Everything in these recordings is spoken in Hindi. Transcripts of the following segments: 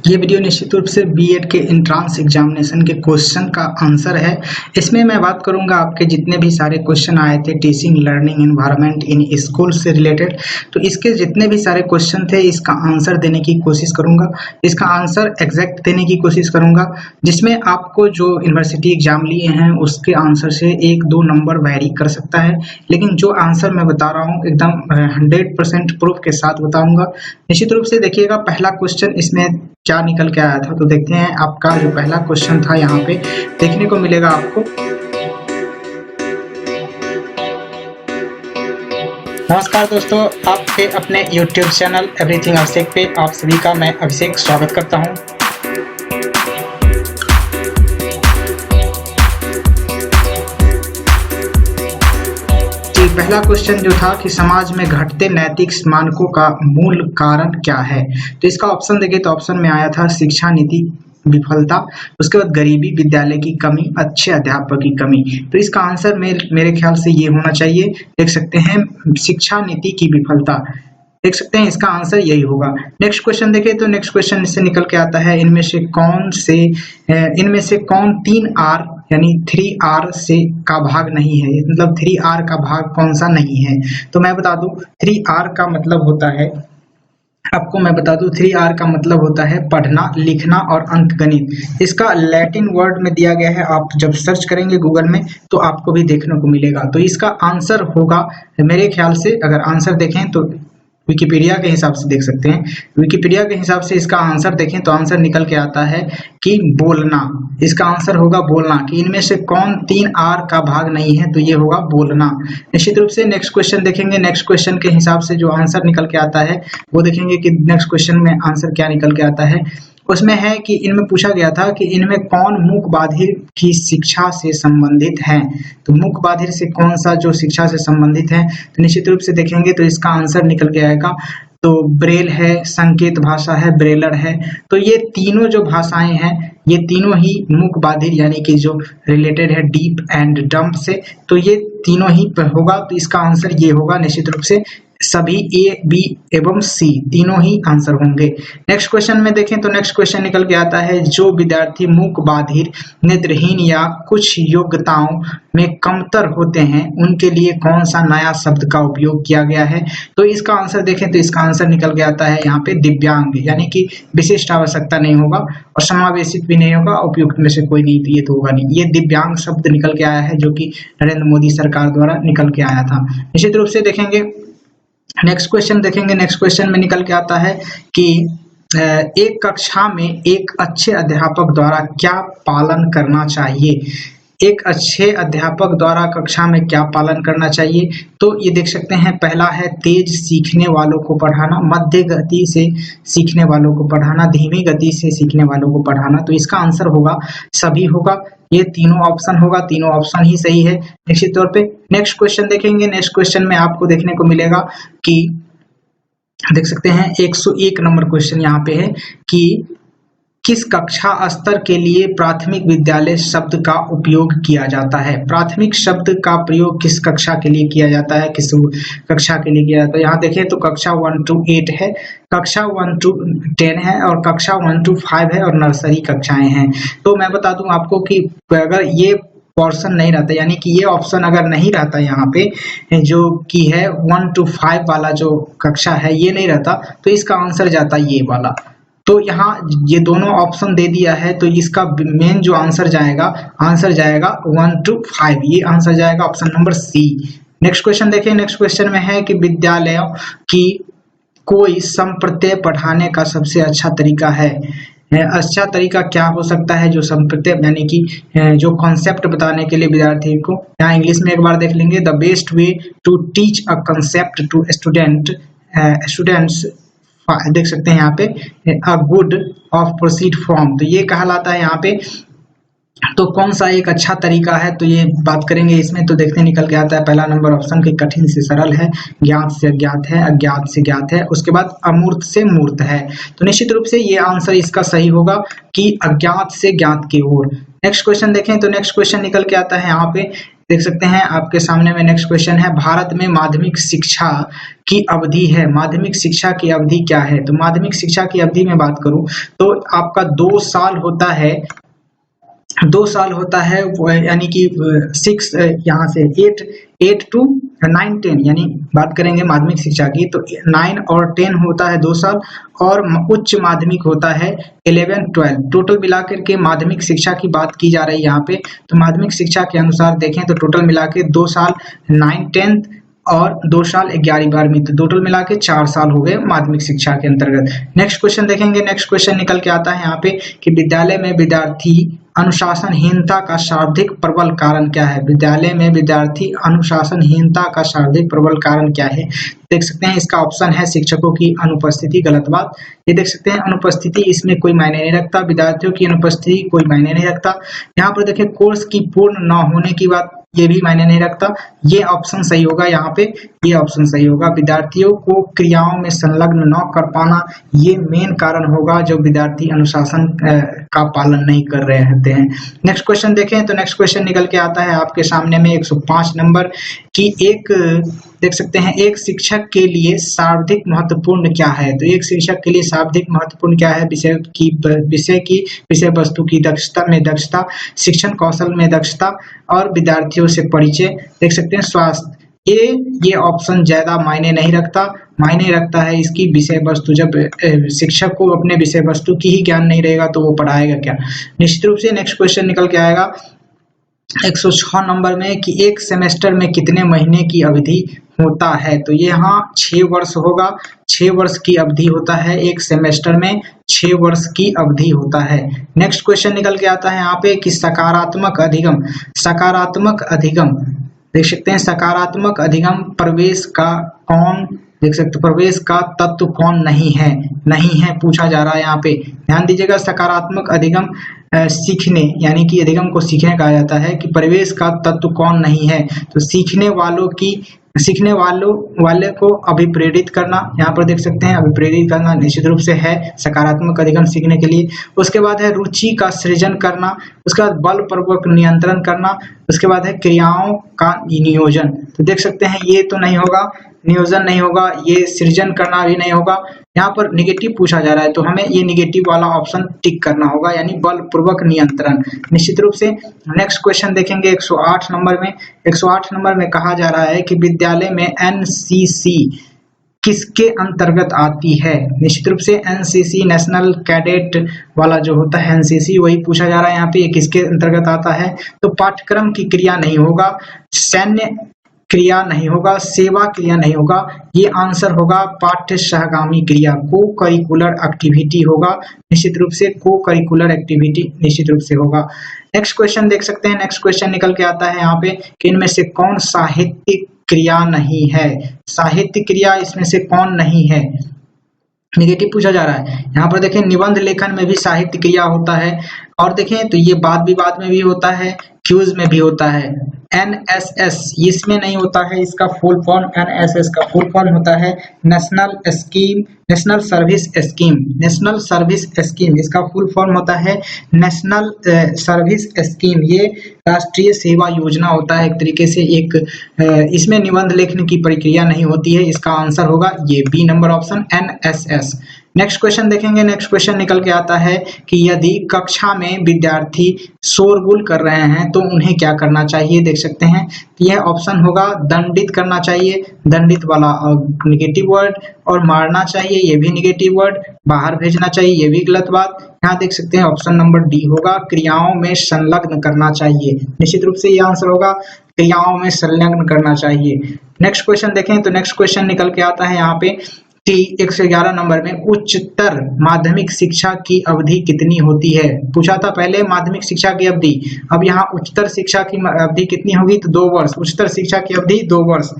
ये वीडियो निश्चित रूप से बीएड के एंट्रेंस एग्जामिनेशन के क्वेश्चन का आंसर है। इसमें मैं बात करूंगा आपके जितने भी सारे क्वेश्चन आए थे teaching learning environment in school से रिलेटेड, तो इसके जितने भी सारे क्वेश्चन थे इसका आंसर देने की कोशिश करूंगा। इसका आंसर एग्जैक्ट देने की कोशिश करूंगा, जिसमें आपको जो यूनिवर्सिटी एग्जाम लिए हैं उसके आंसर से 1-2 नंबर वैरी कर सकता है, लेकिन जो आंसर मैं बता रहा हूँ एकदम 100% प्रूफ के साथ बताऊंगा। निश्चित रूप से देखिएगा पहला क्वेश्चन इसमें क्या निकल के आया था, तो देखते हैं। आपका जो पहला क्वेश्चन था यहाँ पे देखने को मिलेगा आपको। नमस्कार दोस्तों, आपके अपने YouTube चैनल एवरीथिंग अभिषेक पे आप सभी का मैं अभिषेक स्वागत करता हूँ। पहला क्वेश्चन जो था कि समाज में घटते नैतिक मानकों का मूल कारण क्या है, तो इसका ऑप्शन देखिए तो ऑप्शन में आया था शिक्षा नीति विफलता, उसके बाद गरीबी, विद्यालय की कमी, अच्छे अध्यापक की कमी। तो इसका आंसर मेरे ख्याल से ये होना चाहिए, देख सकते हैं शिक्षा नीति की विफलता, देख सकते हैं इसका आंसर यही होगा। नेक्स्ट क्वेश्चन देखें तो नेक्स्ट क्वेश्चन इससे निकल के आता है इनमें से कौन 3R यानी 3R से का भाग नहीं है, मतलब 3R का भाग कौन सा नहीं है। तो मैं बता दूं 3R का मतलब होता है, आपको मैं बता दूं 3R का मतलब होता है पढ़ना, लिखना और अंकगणित। इसका लैटिन वर्ड में दिया गया है, आप जब सर्च करेंगे गूगल में तो आपको भी देखने को मिलेगा। तो इसका आंसर होगा मेरे ख्याल से, अगर आंसर देखें तो विकिपीडिया के हिसाब से देख सकते हैं, विकिपीडिया के हिसाब से इसका आंसर देखें तो आंसर निकल के आता है कि बोलना। इसका आंसर होगा बोलना, कि इनमें से कौन 3R का भाग नहीं है, तो ये होगा बोलना। निश्चित रूप से नेक्स्ट क्वेश्चन देखेंगे, नेक्स्ट क्वेश्चन के हिसाब से जो आंसर निकल के आता है वो देखेंगे कि नेक्स्ट क्वेश्चन में आंसर क्या निकल के आता है। उसमें है कि इनमें पूछा गया था कि इनमें कौन मूक बाधिर की शिक्षा से संबंधित है, तो मूक बाधिर से कौन सा जो शिक्षा से संबंधित है, तो निश्चित रूप से देखेंगे तो इसका आंसर निकल के आएगा। तो ब्रेल है, संकेत भाषा है, ब्रेलर है। तो ये तीनों जो भाषाएं हैं ये तीनों ही मूक बाधिर यानी कि जो रिलेटेड है डीप एंड डम्प से, तो ये तीनों ही होगा। तो इसका आंसर ये होगा निश्चित रूप से, सभी A, B एवं C तीनों ही आंसर होंगे। नेक्स्ट क्वेश्चन में देखें तो नेक्स्ट क्वेश्चन निकल के आता है जो विद्यार्थी मूक बाधिर, नेत्रहीन या कुछ योग्यताओं में कमतर होते हैं उनके लिए कौन सा नया शब्द का उपयोग किया गया है। तो इसका आंसर देखें तो इसका आंसर निकल के आता है यहाँ पे दिव्यांग, यानी कि विशिष्ट आवश्यकता नहीं होगा और समावेशित भी नहीं होगा, उपयुक्त में से कोई नहीं, तो ये तो होगा नहीं। ये दिव्यांग शब्द निकल के आया है जो कि नरेंद्र मोदी सरकार द्वारा निकल के आया था। निश्चित रूप से देखेंगे नेक्स्ट क्वेश्चन देखेंगे, नेक्स्ट क्वेश्चन में निकल के आता है कि एक कक्षा में एक अच्छे अध्यापक द्वारा क्या पालन करना चाहिए। एक अच्छे अध्यापक द्वारा कक्षा में क्या पालन करना चाहिए, तो ये देख सकते हैं पहला है तेज सीखने वालों को पढ़ाना, मध्य गति से सीखने वालों को पढ़ाना, धीमी गति से सीखने वालों को पढ़ाना। तो इसका आंसर होगा सभी होगा, ये तीनों ऑप्शन होगा, तीनों ऑप्शन ही सही है निश्चित तौर पे। नेक्स्ट क्वेश्चन देखेंगे, नेक्स्ट क्वेश्चन में आपको देखने को मिलेगा कि देख सकते हैं 101 नंबर क्वेश्चन यहाँ पे है कि किस कक्षा स्तर के लिए प्राथमिक विद्यालय शब्द का उपयोग किया जाता है। प्राथमिक शब्द का प्रयोग किस कक्षा के लिए किया जाता है, किस कक्षा के लिए किया जाता है। यहाँ देखें तो कक्षा 1 to 8 है, कक्षा 1 to 10 है और कक्षा 1 to 5 है और नर्सरी कक्षाएं हैं। तो मैं बता दूं आपको कि अगर ये पोर्शन नहीं रहता, यानी कि ये ऑप्शन अगर नहीं रहता यहाँ पे जो कि है 1 to 5 वाला जो कक्षा है ये नहीं रहता, तो इसका आंसर जाता ये वाला। तो यहाँ ये दोनों ऑप्शन दे दिया है, तो इसका मेन जो आंसर जाएगा 1 to 5, ये आंसर जाएगा option number C। Next question देखें, नेक्स्ट क्वेश्चन में है कि विद्यालयों की कोई संप्रत्यय पढ़ाने का सबसे अच्छा तरीका है। अच्छा तरीका क्या हो सकता है, जो संप्रत्यय यानी कि जो कॉन्सेप्ट बताने के लिए विद्यार्थी को, यहाँ इंग्लिश में एक बार देख लेंगे, the best way to teach a concept to students देख सकते हैं यहाँ पे a good of proceed from, तो ये कहलाता है यहाँ पे। तो कौन सा एक अच्छा तरीका है, तो ये बात करेंगे इसमें। तो देखते निकल के आता है पहला नंबर ऑप्शन कि कठिन से सरल है, ज्ञात से अज्ञात है, अज्ञात से ज्ञात है, उसके बाद अमूर्त से मूर्त है। तो निश्चित रूप से ये आंसर इसका सही होगा कि अज्ञात से ज्ञात की ओर। नेक्स्ट क्वेश्चन देखें तो नेक्स्ट क्वेश्चन निकल के आता है यहाँ पे देख सकते हैं आपके सामने में नेक्स्ट क्वेश्चन है, भारत में माध्यमिक शिक्षा की अवधि है, माध्यमिक शिक्षा की अवधि क्या है? तो माध्यमिक शिक्षा की अवधि में बात करूं तो आपका 2 साल होता है, 2 साल होता है, यानी कि 6 यहाँ से 8 टू 9 10, यानी बात करेंगे माध्यमिक शिक्षा की तो 9 और 10 होता है 2 साल, और उच्च माध्यमिक होता है 11 12। टोटल मिलाकर के माध्यमिक शिक्षा की बात की जा रही है यहाँ पे। तो माध्यमिक शिक्षा के अनुसार देखें तो टोटल मिला के 2 साल 9 10 और 2 साल 11 12, तो टोटल मिला के 4 साल हो गए माध्यमिक शिक्षा के अंतर्गत। नेक्स्ट क्वेश्चन देखेंगे, नेक्स्ट क्वेश्चन निकल के आता है यहाँ पे कि विद्यालय में विद्यार्थी अनुशासनहीनता का सर्वाधिक प्रबल कारण क्या है? विद्यालय में विद्यार्थी अनुशासनहीनता का सर्वाधिक प्रबल कारण क्या है? देख सकते हैं इसका ऑप्शन है शिक्षकों की अनुपस्थिति, गलत बात। ये देख सकते हैं अनुपस्थिति, इसमें कोई मायने नहीं रखता, विद्यार्थियों की अनुपस्थिति कोई मायने नहीं रखता। यहाँ पर देखिए कोर्स की पूर्ण न होने की बात, ये भी मायने नहीं रखता। ये ऑप्शन सही होगा यहाँ पे, ये ऑप्शन सही होगा। विद्यार्थियों को क्रियाओं में संलग्न न कर पाना, ये मेन कारण होगा जो विद्यार्थी अनुशासन का पालन नहीं कर रहे होते हैं। नेक्स्ट क्वेश्चन देखें तो नेक्स्ट क्वेश्चन निकल के आता है आपके सामने में 105 नंबर की, एक देख सकते हैं एक शिक्षक के लिए सर्वाधिक महत्वपूर्ण क्या है? तो एक शिक्षक के लिए सर्वाधिक महत्वपूर्ण क्या है? विषय वस्तु की दक्षता में दक्षता, शिक्षण कौशल में दक्षता और विद्यार्थियों से परिचय। देख सकते हैं स्वास्थ्य, ये ऑप्शन ज्यादा मायने नहीं रखता, मायने रखता है इसकी विषय वस्तु। जब शिक्षक को अपने विषय वस्तु की ही ज्ञान नहीं रहेगा तो वो पढ़ाएगा क्या? निश्चित रूप से नेक्स्ट क्वेश्चन निकल के आएगा 106 नंबर में कि एक सेमेस्टर में कितने महीने की अवधि होता है? तो ये यहाँ 6 वर्ष होगा, 6 वर्ष की अवधि होता है एक सेमेस्टर में, 6 वर्ष की अवधि होता है। नेक्स्ट क्वेश्चन निकल के आता है यहाँ पे कि सकारात्मक अधिगम, सकारात्मक अधिगम देख सकते हैं, सकारात्मक अधिगम प्रवेश का कौन, देख सकते प्रवेश का तत्व कौन नहीं है, नहीं है पूछा जा रहा है यहाँ पे। ध्यान दीजिएगा, सकारात्मक अधिगम सीखने, यानी कि अधिगम को सीखने कहा जाता है कि प्रवेश का तत्व कौन नहीं है? तो सीखने वाले को अभिप्रेरित करना, यहाँ पर देख सकते हैं अभिप्रेरित करना निश्चित रूप से है सकारात्मक अधिगम सीखने के लिए। उसके बाद है रुचि का सृजन करना, उसके बाद बलपूर्वक नियंत्रण करना, उसके बाद है क्रियाओं का नियोजन। तो देख सकते हैं ये तो नहीं होगा, नियोजन नहीं होगा, ये सृजन करना भी नहीं होगा। यहाँ पर निगेटिव पूछा जा रहा है तो हमें ये निगेटिव वाला ऑप्शन टिक करना होगा, यानी बलपूर्वक नियंत्रण निश्चित रूप से। नेक्स्ट क्वेश्चन देखेंगे 108 नंबर में, 108 नंबर में कहा जा रहा है कि विद्यालय में एनसीसी किसके अंतर्गत आती है? निश्चित रूप से एनसीसी नेशनल कैडेट वाला जो होता है एनसीसी, वही पूछा जा रहा है यहाँ पे, ये किसके अंतर्गत आता है? तो पाठ्यक्रम की क्रिया नहीं होगा, सैन्य क्रिया नहीं होगा, सेवा क्रिया नहीं होगा, ये आंसर होगा पाठ्य सहगामी क्रिया, को करिकुलर एक्टिविटी होगा निश्चित रूप से, को करिकुलर एक्टिविटी निश्चित रूप से होगा। नेक्स्ट क्वेश्चन देख सकते हैं, नेक्स्ट क्वेश्चन निकल के आता है यहाँ पे कि इनमें से कौन साहित्यिक क्रिया नहीं है? साहित्य क्रिया इसमें से कौन नहीं है? निगेटिव पूछा जा रहा है। यहाँ पर देखें निबंध लेखन में भी साहित्य क्रिया होता है, और देखें तो ये वाद विवाद में भी होता है, क्यूज में भी होता है। एनएसएस इसमें नहीं होता है, इसका फुल फॉर्म एनएसएस का फुल फॉर्म होता है national scheme, national service scheme, national service scheme इसका फुल फॉर्म होता है नेशनल सर्विस स्कीम। ये राष्ट्रीय सेवा योजना होता है एक तरीके से, एक इसमें निबंध लेखन की प्रक्रिया नहीं होती है। इसका आंसर होगा ये B number option NSS. Next question देखेंगे, नेक्स्ट क्वेश्चन निकल के आता है कि यदि कक्षा में विद्यार्थी शोरगुल कर रहे हैं तो उन्हें क्या करना चाहिए? देख सकते हैं यह ऑप्शन होगा दंडित करना चाहिए, दंडित वाला निगेटिव वर्ड, और मारना चाहिए ये भी निगेटिव वर्ड, बाहर भेजना चाहिए ये भी गलत बात। यहाँ देख सकते हैं ऑप्शन नंबर डी होगा क्रियाओं में संलग्न करना चाहिए, निश्चित रूप से ये आंसर होगा क्रियाओं में संलग्न करना चाहिए। नेक्स्ट क्वेश्चन देखें तो नेक्स्ट क्वेश्चन निकल के आता है यहाँ पे कि 111 नंबर में उच्चतर माध्यमिक शिक्षा की अवधि कितनी होती है? पूछा था पहले माध्यमिक शिक्षा की अवधि, अब यहाँ उच्चतर शिक्षा की अवधि कितनी होगी? तो 2 वर्ष, उच्चतर शिक्षा की अवधि 2 वर्ष,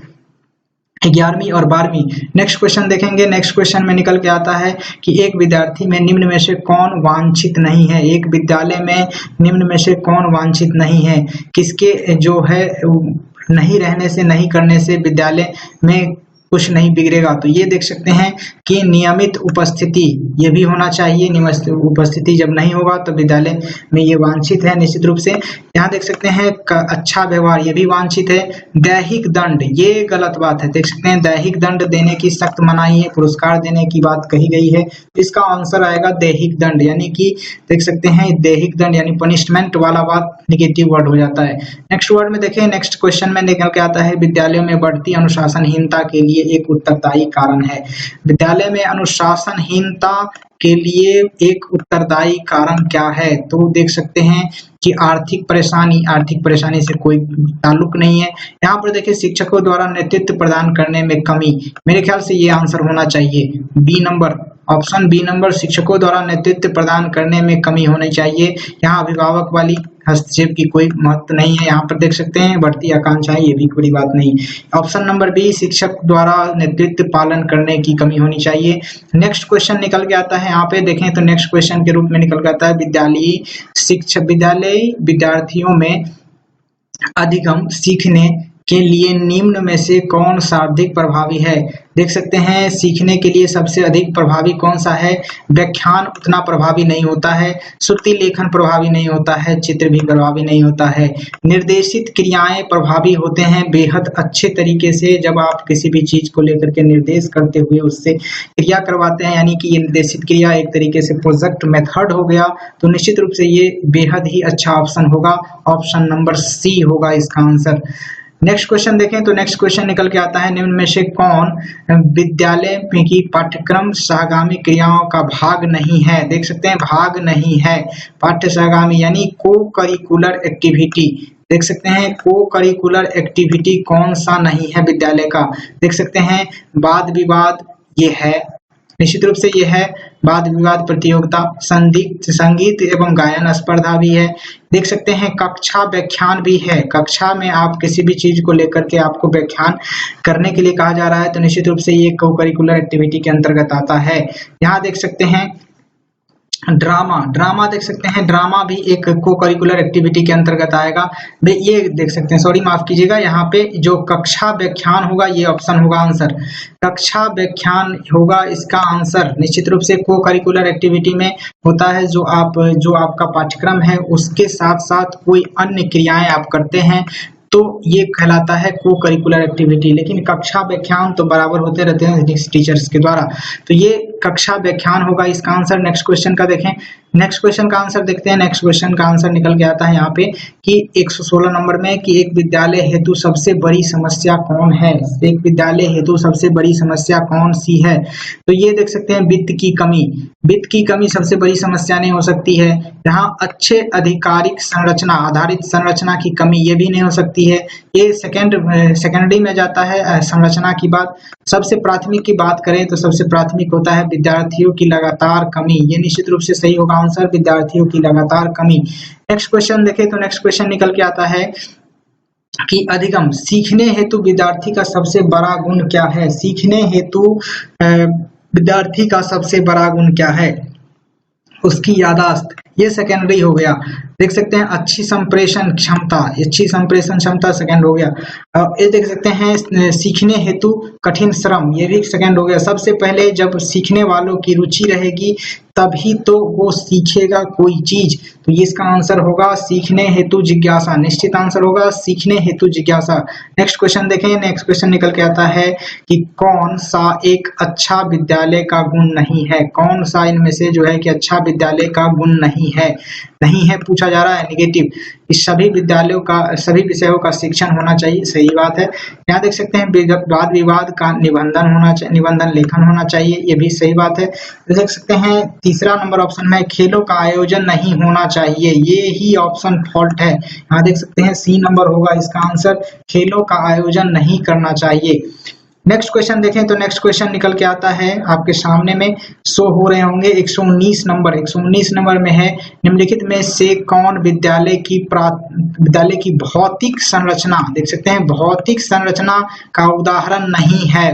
11वीं और 12वीं। नेक्स्ट क्वेश्चन देखेंगे, नेक्स्ट क्वेश्चन में निकल के आता है कि एक विद्यार्थी में निम्न में से कौन वांछित नहीं है? एक विद्यालय में निम्न में से कौन वांछित नहीं है? किसके जो है नहीं रहने से, नहीं करने से विद्यालय में कुछ नहीं बिगड़ेगा। तो ये देख सकते हैं कि नियमित उपस्थिति ये भी होना चाहिए। नियमित उपस्थिति जब नहीं होगा तो विद्यालय में ये वांछित है निश्चित रूप से। यहाँ देख सकते हैं अच्छा व्यवहार ये भी वांछित है। दैहिक दंड ये गलत बात है, देख सकते हैं दैहिक दंड देने की सख्त मनाही है, पुरस्कार देने की बात कही गई है। इसका आंसर आएगा दैहिक दंड, यानी कि देख सकते हैं दैहिक दंड यानी पनिशमेंट वाला बात निगेटिव वर्ड हो जाता है। नेक्स्ट वर्ड में देखें, नेक्स्ट क्वेश्चन में निकल के आता है विद्यालयों में बढ़ती अनुशासनहीनता के लिए एक उत्तरदायी कारण है। विद्यालय में अनुशासनहीनता के लिए एक उत्तरदायी कारण क्या है? तो देख सकते हैं कि आर्थिक परेशानी से कोई ताल्लुक नहीं है। यहाँ पर देखिए शिक्षकों द्वारा नेतृत्व प्रदान करने में कमी, मेरे ख्याल से ये आंसर होना चाहिए B number, option B number, शिक्षकों द्वारा नेतृत्व प्रदान करने में कमी होनी चाहिए। यहाँ अभिभावक वाली हस्तक्षेप की कोई महत्व नहीं है। यहाँ पर देख सकते हैं बढ़ती आकांक्षाएं, ये भी कोई बात नहीं। ऑप्शन नंबर बी, शिक्षक द्वारा नेतृत्व पालन करने की कमी होनी चाहिए। नेक्स्ट क्वेश्चन निकल के आता है, यहाँ पे देखें तो नेक्स्ट क्वेश्चन के रूप में निकल के आता है विद्यालय विद्यार्थियों में अधिगम सीखने के लिए निम्न में से कौन सा अधिक प्रभावी है? देख सकते हैं सीखने के लिए सबसे अधिक प्रभावी कौन सा है? व्याख्यान उतना प्रभावी नहीं होता है, श्रुति लेखन प्रभावी नहीं होता है, चित्र भी प्रभावी नहीं होता है। निर्देशित क्रियाएं प्रभावी होते हैं बेहद अच्छे तरीके से, जब आप किसी भी चीज को लेकर के निर्देश करते हुए उससे क्रिया करवाते हैं, यानी कि ये निर्देशित क्रिया एक तरीके से प्रोजेक्ट मेथड हो गया, तो निश्चित रूप से ये बेहद ही अच्छा ऑप्शन होगा। ऑप्शन नंबर सी होगा इसका आंसर। नेक्स्ट क्वेश्चन देखें तो नेक्स्ट क्वेश्चन निकल के आता है निम्न में से कौन विद्यालय की पाठ्यक्रम सहगामी क्रियाओं का भाग नहीं है? देख सकते हैं भाग नहीं है, पाठ्य सहगामी यानी को करिकुलर एक्टिविटी। देख सकते हैं को करिकुलर एक्टिविटी कौन सा नहीं है विद्यालय का? देख सकते हैं वाद विवाद ये है, निश्चित रूप से ये है वाद विवाद प्रतियोगिता, संगीत एवं गायन स्पर्धा भी है। देख सकते हैं कक्षा व्याख्यान भी है, कक्षा में आप किसी भी चीज को लेकर के आपको व्याख्यान करने के लिए कहा जा रहा है, तो निश्चित रूप से ये को करिकुलर एक्टिविटी के अंतर्गत आता है। यहाँ देख सकते हैं ड्रामा देख सकते हैं ड्रामा भी एक को करिकुलर एक्टिविटी के अंतर्गत आएगा। ये देख सकते हैं, सॉरी माफ कीजिएगा, यहाँ पे जो कक्षा व्याख्यान होगा ये ऑप्शन होगा आंसर, कक्षा व्याख्यान होगा इसका आंसर। निश्चित रूप से को करिकुलर एक्टिविटी में होता है जो आपका पाठ्यक्रम है उसके साथ साथ कोई अन्य क्रियाएं आप करते हैं, तो ये कहलाता है को करिकुलर एक्टिविटी। लेकिन कक्षा व्याख्यान तो बराबर होते रहते हैं टीचर्स के द्वारा, तो ये कक्षा व्याख्यान होगा इसका आंसर। नेक्स्ट क्वेश्चन का देखें, नेक्स्ट क्वेश्चन का आंसर देखते हैं। नेक्स्ट क्वेश्चन का आंसर निकल के आता है यहाँ पे कि 116 नंबर में कि एक विद्यालय हेतु सबसे बड़ी समस्या कौन है? एक विद्यालय हेतु सबसे बड़ी समस्या कौन सी है? तो ये देख सकते हैं वित्त की कमी। वित्त की कमी सबसे बड़ी समस्या नहीं हो सकती है। यहाँ अच्छे आधिकारिक संरचना आधारित संरचना की कमी ये भी नहीं हो सकती है। ये सेकेंडरी में जाता है संरचना की बात। सबसे प्राथमिक की बात करें तो सबसे प्राथमिक होता है विद्यार्थियों की लगातार कमी, ये निश्चित रूप से सही होगा आंसर, विद्यार्थियों की लगातार कमी। नेक्स्ट क्वेश्चन देखें तो नेक्स्ट क्वेश्चन निकल के आता है कि अधिगम सीखने हेतु विद्यार्थी का सबसे बड़ा गुण क्या है? सीखने हेतु विद्यार्थी का सबसे बड़ा गुण क्या है? उसकी याददाश्त, ये सेकेंडरी हो गया। देख सकते हैं अच्छी संप्रेषण क्षमता सेकेंड हो गया। ये देख सकते हैं सीखने हेतु कठिन श्रम, ये भी सेकेंड हो गया। सबसे पहले जब सीखने वालों की रुचि रहेगी तभी तो वो सीखेगा कोई चीज, तो ये इसका आंसर होगा सीखने हेतु जिज्ञासा, निश्चित आंसर होगा सीखने हेतु जिज्ञासा। नेक्स्ट क्वेश्चन देखें, नेक्स्ट क्वेश्चन निकल के आता है कि कौन सा एक अच्छा विद्यालय का गुण नहीं है? कौन सा इनमें से जो है कि अच्छा विद्यालय का गुण नहीं है पूछा जा रहा है निगेटिव। इस सभी विद्यालयों का सभी विषयों का शिक्षण होना चाहिए, सही बात है। यहाँ देख सकते हैं वाद विवाद का निबंधन होना चाहिए, निबंधन लेखन होना चाहिए, ये भी सही बात है। देख सकते हैं तीसरा नंबर ऑप्शन में खेलों का आयोजन नहीं होना चाहिए, ये ही ऑप्शन फॉल्ट है। यहाँ देख सकते हैं सी नंबर होगा इसका आंसर, खेलों का आयोजन नहीं करना चाहिए। नेक्स्ट क्वेश्चन देखें तो नेक्स्ट क्वेश्चन निकल के आता है आपके सामने में शो हो रहे होंगे 119 नंबर में है निम्नलिखित में से कौन विद्यालय की भौतिक संरचना, देख सकते हैं भौतिक संरचना का उदाहरण नहीं है,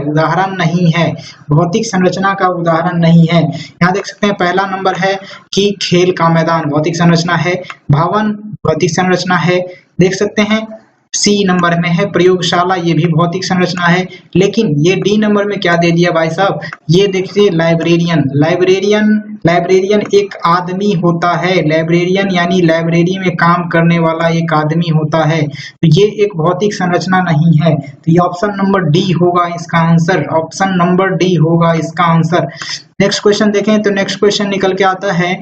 भौतिक संरचना का उदाहरण नहीं है। यहाँ देख सकते हैं पहला नंबर है कि खेल का मैदान भौतिक संरचना है, भवन भौतिक संरचना है। देख सकते हैं सी नंबर में है प्रयोगशाला, ये भी भौतिक संरचना है। लेकिन ये डी नंबर में क्या दे दिया भाई साहब, ये देखिए लाइब्रेरियन। लाइब्रेरियन एक आदमी होता है, लाइब्रेरियन यानी लाइब्रेरी में काम करने वाला एक आदमी होता है। तो ये एक भौतिक संरचना नहीं है। तो ये ऑप्शन नंबर डी होगा इसका आंसर, ऑप्शन नंबर डी होगा इसका आंसर। नेक्स्ट क्वेश्चन देखें तो नेक्स्ट क्वेश्चन निकल के आता है,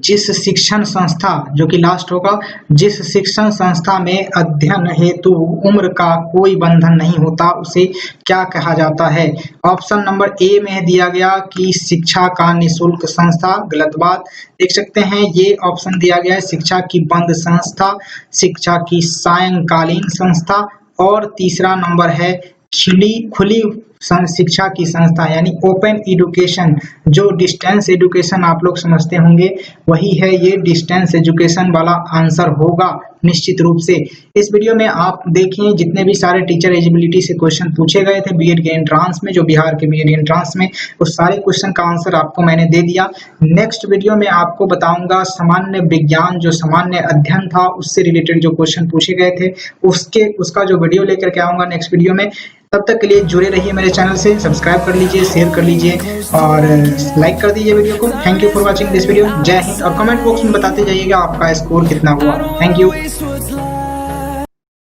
जिस शिक्षण संस्था, जो कि लास्ट होगा, जिस शिक्षण संस्था में अध्ययन हेतु उम्र का कोई बंधन नहीं होता उसे क्या कहा जाता है। ऑप्शन नंबर ए में दिया गया कि शिक्षा का निःशुल्क संस्था, गलत बात। देख सकते हैं ये ऑप्शन दिया गया है शिक्षा की बंद संस्था, शिक्षा की सायंकालीन संस्था, और तीसरा नंबर है खुली शिक्षा की संस्था यानी ओपन एजुकेशन। जो डिस्टेंस एजुकेशन आप लोग समझते होंगे वही है ये डिस्टेंस एजुकेशन वाला आंसर होगा निश्चित रूप से। इस वीडियो में आप देखिए जितने भी सारे टीचर एलिजिबिलिटी से क्वेश्चन पूछे गए थे बीएड के एंट्रांस में, जो बिहार के बीएड एंट्रांस में, उस सारे क्वेश्चन का आंसर आपको मैंने दे दिया। नेक्स्ट वीडियो में आपको बताऊंगा सामान्य विज्ञान, जो सामान्य अध्ययन था उससे रिलेटेड जो क्वेश्चन पूछे गए थे उसका जो वीडियो लेकर के आऊंगा नेक्स्ट वीडियो में। तब तक के लिए जुड़े रहिए मेरे चैनल से, सब्सक्राइब कर लीजिए, शेयर कर लीजिए और लाइक कर दीजिए वीडियो को। Thank you for watching this video. जय हिंद। और कमेंट बॉक्स में बताते जाइएगा आपका स्कोर कितना हुआ। Thank you.